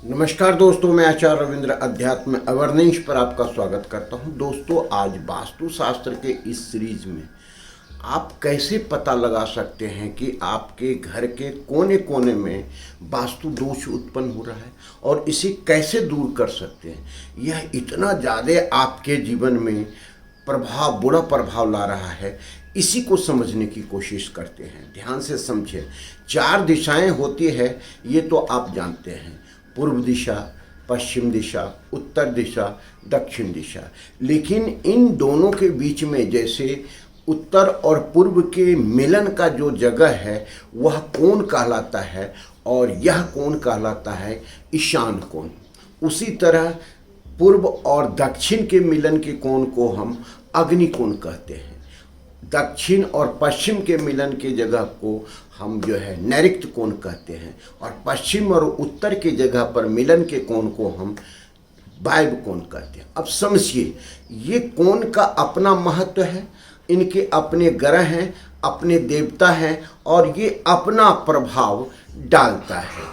नमस्कार दोस्तों, मैं आचार्य रविंद्र अध्यात्म अवेयरनेस पर आपका स्वागत करता हूं। दोस्तों, आज वास्तुशास्त्र के इस सीरीज में आप कैसे पता लगा सकते हैं कि आपके घर के कोने कोने में वास्तु दोष उत्पन्न हो रहा है और इसे कैसे दूर कर सकते हैं। यह इतना ज़्यादा आपके जीवन में बुरा प्रभाव ला रहा है, इसी को समझने की कोशिश करते हैं। ध्यान से समझें। 4 दिशाएं होती है, ये तो आप जानते हैं। पूर्व दिशा, पश्चिम दिशा, उत्तर दिशा, दक्षिण दिशा। लेकिन इन दोनों के बीच में जैसे उत्तर और पूर्व के मिलन का जो जगह है वह कोण कहलाता है और यह कोण कहलाता है ईशान कोण। उसी तरह पूर्व और दक्षिण के मिलन के कोण को हम अग्नि कोण कहते हैं। दक्षिण और पश्चिम के मिलन के जगह को हम नैऋत्य कोण कहते हैं और पश्चिम और उत्तर की जगह पर मिलन के कोण को हम वायव्य कोण कहते हैं। अब समझिए, ये कोण का अपना महत्व है, इनके अपने ग्रह हैं, अपने देवता हैं और ये अपना प्रभाव डालता है।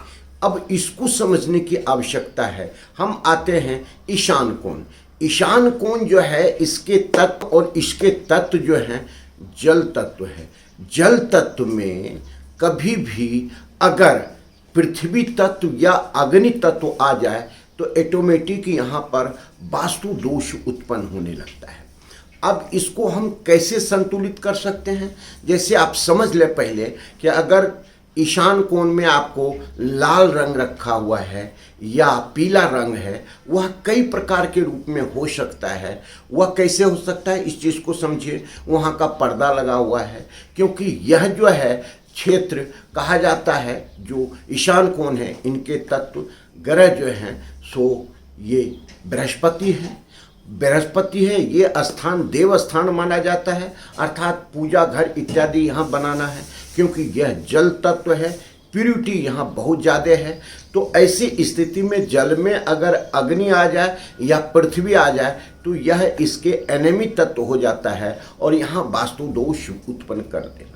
अब इसको समझने की आवश्यकता है। हम आते हैं ईशान कोण। ईशान कोण इसके तत्व और इसके तत्व जल तत्व है। जल तत्व में कभी भी अगर पृथ्वी तत्व या अग्नि तत्व आ जाए तो ऑटोमेटिक यहाँ पर वास्तु दोष उत्पन्न होने लगता है। अब इसको हम कैसे संतुलित कर सकते हैं? जैसे आप समझ ले पहले कि अगर ईशान कोण में आपको लाल रंग रखा हुआ है या पीला रंग है, वह कई प्रकार के रूप में हो सकता है। वह कैसे हो सकता है, इस चीज़ को समझिए। वहाँ का पर्दा लगा हुआ है, क्योंकि यह क्षेत्र कहा जाता है, जो ईशान कोण है, इनके तत्व ग्रह हैं सो ये बृहस्पति है। ये स्थान देव स्थान माना जाता है, अर्थात पूजा घर इत्यादि यहाँ बनाना है, क्योंकि यह जल तत्व है। प्यूरिटी यहाँ बहुत ज़्यादा है। तो ऐसी स्थिति में जल में अगर अग्नि आ जाए या पृथ्वी आ जाए तो यह इसके एनिमी तत्व हो जाता है और यहाँ वास्तु दोष उत्पन्न कर देगा।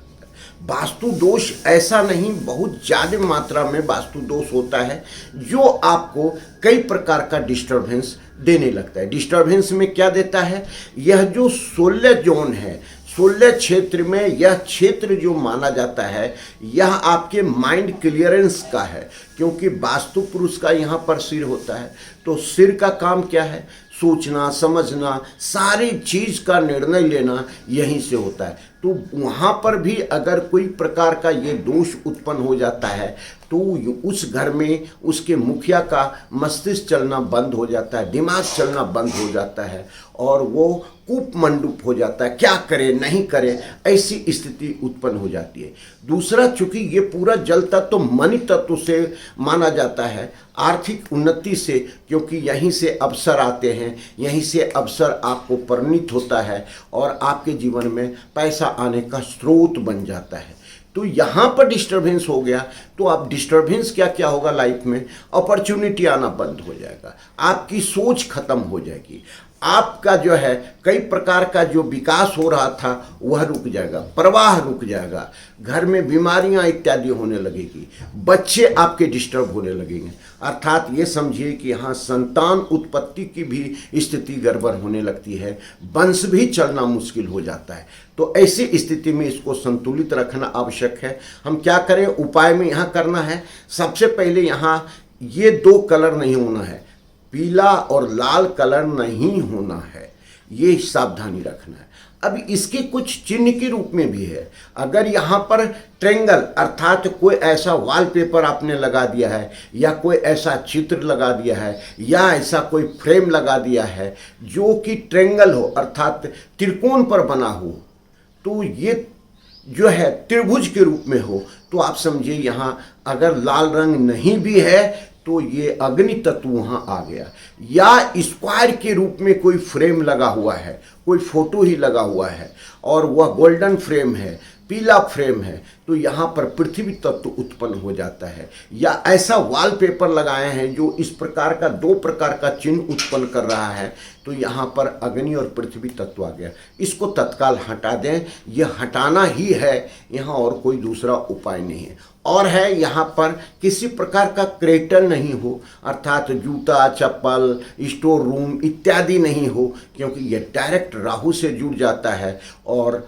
वास्तु दोष ऐसा नहीं, बहुत ज़्यादा मात्रा में वास्तु दोष होता है जो आपको कई प्रकार का डिस्टर्बेंस देने लगता है। डिस्टर्बेंस में क्या देता है? यह जो 16 जोन है, 16 क्षेत्र में यह क्षेत्र जो माना जाता है, यह आपके माइंड क्लियरेंस का है, क्योंकि वास्तु पुरुष का यहाँ पर सिर होता है। तो सिर का काम क्या है? सोचना, समझना, सारी चीज़ का निर्णय लेना यहीं से होता है। तो वहाँ पर भी अगर कोई प्रकार का ये दोष उत्पन्न हो जाता है तो उस घर में उसके मुखिया का मस्तिष्क चलना बंद हो जाता है, दिमाग चलना बंद हो जाता है और वो कूप मंडूप हो जाता है। क्या करे नहीं करे, ऐसी स्थिति उत्पन्न हो जाती है। दूसरा, चूंकि ये पूरा जल तत्व मणि तत्व से माना जाता है, आर्थिक उन्नति से, क्योंकि यहीं से अवसर आते हैं, यहीं से अवसर आपको परिणित होता है और आपके जीवन में पैसा आने का स्रोत बन जाता है। तो यहाँ पर डिस्टर्बेंस हो गया तो आप डिस्टर्बेंस क्या क्या होगा लाइफ में? अपॉर्चुनिटी आना बंद हो जाएगा, आपकी सोच खत्म हो जाएगी, आपका कई प्रकार का जो विकास हो रहा था वह रुक जाएगा, प्रवाह रुक जाएगा, घर में बीमारियां इत्यादि होने लगेगी, बच्चे आपके डिस्टर्ब होने लगेंगे। अर्थात ये समझिए कि यहाँ संतान उत्पत्ति की भी स्थिति गड़बड़ होने लगती है, वंश भी चलना मुश्किल हो जाता है। तो ऐसी स्थिति में इसको संतुलित रखना आवश्यक है। हम क्या करें? उपाय में यहाँ करना है, सबसे पहले यहाँ ये 2 कलर नहीं होना है, पीला और लाल कलर नहीं होना है, ये सावधानी रखना है। अब इसके कुछ चिन्ह के रूप में भी है। अगर यहाँ पर ट्रेंगल अर्थात कोई ऐसा वॉलपेपर आपने लगा दिया है या कोई ऐसा चित्र लगा दिया है या ऐसा कोई फ्रेम लगा दिया है जो कि ट्रेंगल हो अर्थात त्रिकोण पर बना हो, तो ये त्रिभुज के रूप में हो, तो आप समझिए यहाँ अगर लाल रंग नहीं भी है तो ये अग्नि तत्व वहाँ आ गया। या स्क्वायर के रूप में कोई फ्रेम लगा हुआ है, कोई फोटो ही लगा हुआ है और वह गोल्डन फ्रेम है, पीला फ्रेम है तो यहाँ पर पृथ्वी तत्व उत्पन्न हो जाता है। या ऐसा वॉलपेपर लगाए हैं जो इस प्रकार का 2 प्रकार का चिन्ह उत्पन्न कर रहा है तो यहाँ पर अग्नि और पृथ्वी तत्व आ गया। इसको तत्काल हटा दें, यह हटाना ही है, यहाँ और कोई दूसरा उपाय नहीं है। और है यहाँ पर किसी प्रकार का क्रेटल नहीं हो, अर्थात जूता चप्पल स्टोर रूम इत्यादि नहीं हो, क्योंकि यह डायरेक्ट राहु से जुड़ जाता है। और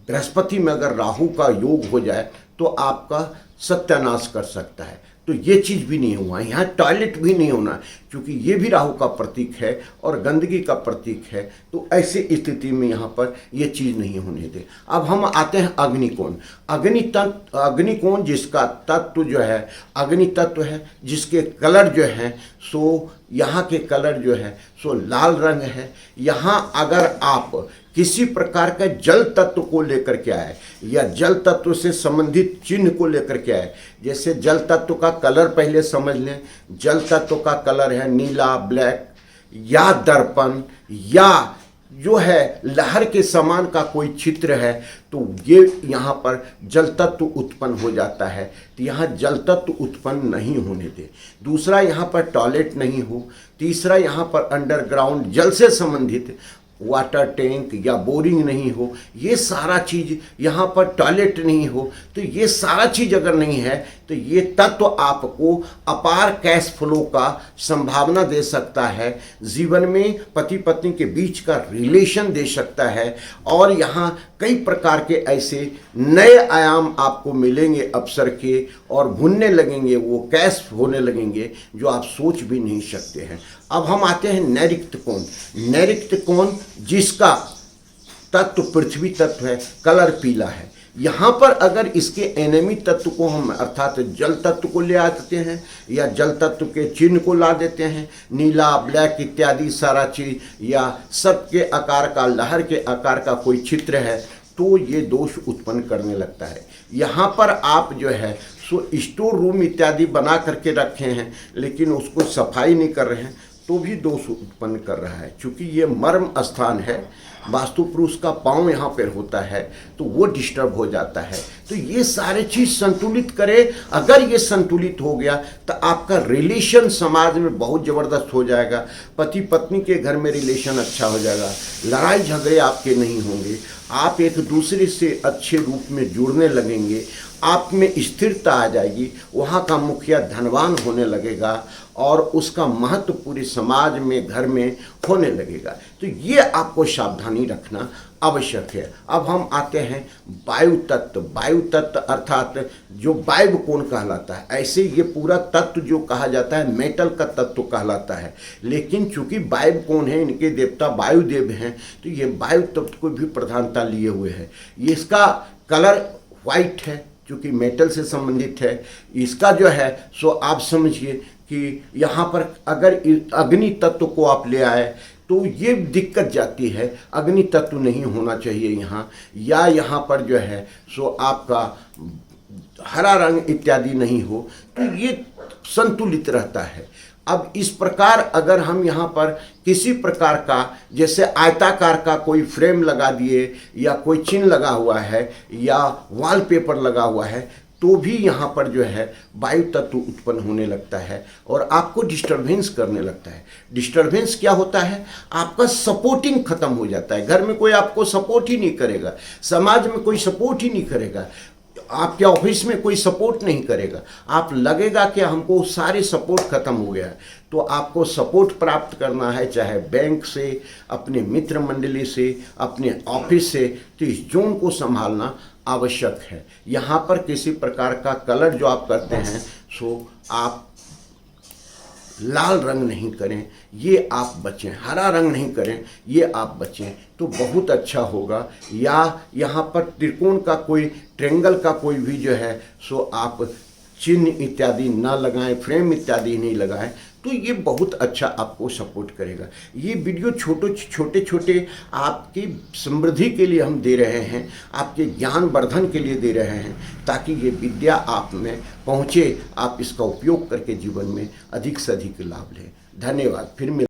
बृहस्पति में अगर राहु का योग हो जाए तो आपका सत्यानाश कर सकता है। तो ये चीज़ भी नहीं हुआ, यहाँ टॉयलेट भी नहीं होना, क्योंकि ये भी राहु का प्रतीक है और गंदगी का प्रतीक है। तो ऐसी स्थिति में यहाँ पर ये चीज़ नहीं होने दे। अब हम आते हैं अग्निकोण। अग्निकोण जिसका तत्व जो है अग्नि तत्व है, जिसके कलर जो है सो यहाँ के कलर जो है सो लाल रंग है। यहाँ अगर आप किसी प्रकार का जल तत्व को लेकर के आए या जल तत्व से संबंधित चिन्ह को लेकर के आए, जैसे जल तत्व का कलर पहले समझ लें। जल तत्व का कलर है नीला, ब्लैक या दर्पण या जो है लहर के समान का कोई चित्र है, तो ये यहाँ पर जल तत्व उत्पन्न हो जाता है। तो यहाँ जल तत्व उत्पन्न नहीं होने दे। दूसरा, यहाँ पर टॉयलेट नहीं हो। तीसरा, यहाँ पर अंडरग्राउंड जल से संबंधित वाटर टैंक या बोरिंग नहीं हो। ये सारा चीज़ यहाँ पर टॉयलेट नहीं हो। तो ये सारा चीज़ अगर नहीं है तो ये तत्व आपको अपार कैश फ्लो का संभावना दे सकता है, जीवन में पति पत्नी के बीच का रिलेशन दे सकता है। और यहाँ कई प्रकार के ऐसे नए आयाम आपको मिलेंगे अवसर के और भुनने लगेंगे, वो कैश होने लगेंगे जो आप सोच भी नहीं सकते हैं। अब हम आते हैं नैऋत्य कोण। नैऋत्य कोण जिसका तत्व पृथ्वी तत्व है, कलर पीला है। यहाँ पर अगर इसके एनिमी तत्व को हम अर्थात जल तत्व को ले आते हैं या जल तत्व के चिन्ह को ला देते हैं, नीला, ब्लैक इत्यादि सारा चीज, या सबके आकार का, लहर के आकार का कोई चित्र है, तो ये दोष उत्पन्न करने लगता है। यहाँ पर आप जो है सो स्टोर रूम इत्यादि बना करके रखे हैं लेकिन उसको सफाई नहीं कर रहे हैं तो भी दोष उत्पन्न कर रहा है। क्योंकि ये मर्म स्थान है, वास्तु पुरुष का पांव यहाँ पर होता है तो वो डिस्टर्ब हो जाता है। तो ये सारे चीज़ संतुलित करे। अगर ये संतुलित हो गया तो आपका रिलेशन समाज में बहुत ज़बरदस्त हो जाएगा। पति पत्नी के घर में रिलेशन अच्छा हो जाएगा, लड़ाई झगड़े आपके नहीं होंगे, आप एक दूसरे से अच्छे रूप में जुड़ने लगेंगे, आप में स्थिरता आ जाएगी, वहाँ का मुखिया धनवान होने लगेगा और उसका महत्व पूरे समाज में, घर में होने लगेगा। तो ये आपको सावधानी रखना आवश्यक है। अब हम आते हैं वायु तत्व। वायु तत्व अर्थात जो वायु कोण कहलाता है। ऐसे ये पूरा तत्व जो कहा जाता है मेटल का तत्व कहलाता है, लेकिन चूंकि वायु कोण है, इनके देवता वायुदेव हैं, तो ये वायु तत्व को भी प्रधानता लिए हुए है। ये इसका कलर वाइट है क्योंकि मेटल से संबंधित है। इसका जो है सो आप समझिए कि यहाँ पर अगर अग्नि तत्व को आप ले आए तो ये दिक्कत जाती है, अग्नि तत्व नहीं होना चाहिए यहाँ, या यहाँ पर जो है सो आपका हरा रंग इत्यादि नहीं हो, तो ये संतुलित रहता है। अब इस प्रकार अगर हम यहाँ पर किसी प्रकार का जैसे आयताकार का कोई फ्रेम लगा दिए या कोई चिन्ह लगा हुआ है या वॉलपेपर लगा हुआ है तो भी यहाँ पर जो है वायु तत्व उत्पन्न होने लगता है और आपको डिस्टरबेंस करने लगता है। डिस्टरबेंस क्या होता है? आपका सपोर्टिंग खत्म हो जाता है। घर में कोई आपको सपोर्ट ही नहीं करेगा, समाज में कोई सपोर्ट ही नहीं करेगा, आपके ऑफिस में कोई सपोर्ट नहीं करेगा। आप लगेगा कि हमको सारे सपोर्ट खत्म हो गया है। तो आपको सपोर्ट प्राप्त करना है, चाहे बैंक से, अपने मित्र मंडली से, अपने ऑफिस से, तो इस जोन को संभालना आवश्यक है। यहाँ पर किसी प्रकार का कलर जो आप करते हैं सो आप लाल रंग नहीं करें, ये आप बचें। हरा रंग नहीं करें, ये आप बचें तो बहुत अच्छा होगा। या यहाँ पर त्रिकोण का कोई, ट्रेंगल का कोई भी जो है सो आप चिन्ह इत्यादि ना लगाएं, फ्रेम इत्यादि नहीं लगाएं, तो ये बहुत अच्छा आपको सपोर्ट करेगा। ये वीडियो छोटे छोटे आपकी समृद्धि के लिए हम दे रहे हैं, आपके ज्ञान वर्धन के लिए दे रहे हैं, ताकि ये विद्या आप में पहुँचे, आप इसका उपयोग करके जीवन में अधिक से अधिक लाभ लें। धन्यवाद। फिर